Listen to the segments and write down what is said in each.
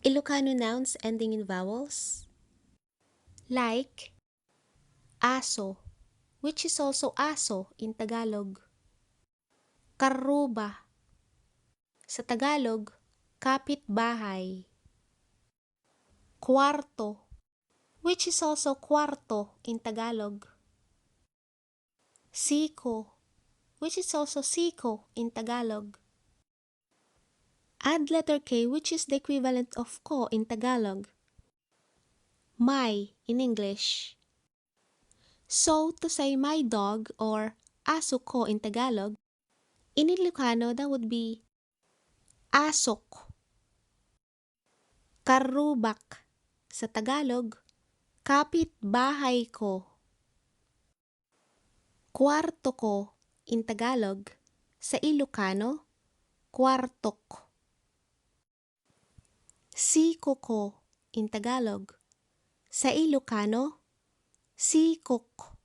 Ilocano nouns ending in vowels, like aso, which is also aso in Tagalog. Karuba, sa Tagalog, kapitbahay. Kwarto, which is also kwarto in Tagalog. Siko, which is also siko in Tagalog. Add letter K, which is the equivalent of ko in Tagalog. My in English. So, to say my dog or aso ko in Tagalog, in Ilocano that would be asok. Karubak, sa Tagalog, kapitbahay ko. Kwarto ko in Tagalog, sa Ilocano, kwartok. Siko ko in Tagalog, sa Ilocano, sikok.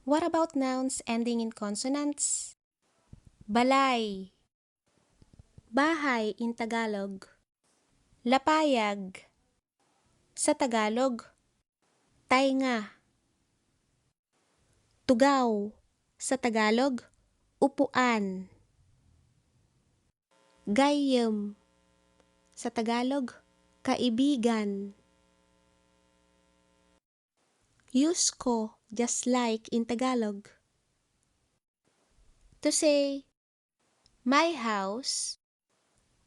What about nouns ending in consonants? Balay, bahay in Tagalog. Lapayag, sa Tagalog, tainga. Tugaw, sa Tagalog, upuan. Gayem, sa Tagalog, kaibigan. Use ko, just like in Tagalog. To say, my house,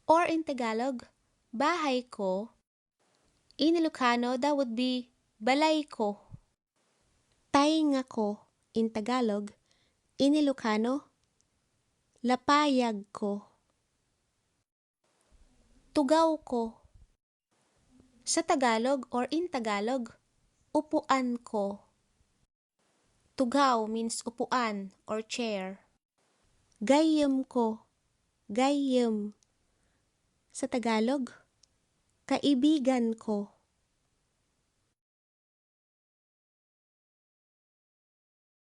or in Tagalog, bahay ko, in Ilocano, that would be balay ko. Tainga ko, in Tagalog, in Ilocano, lapayag ko. Tugaw ko, sa Tagalog or in Tagalog, upuan ko. Tugaw means upuan or chair. Gayem ko, gayem. Sa Tagalog, kaibigan ko.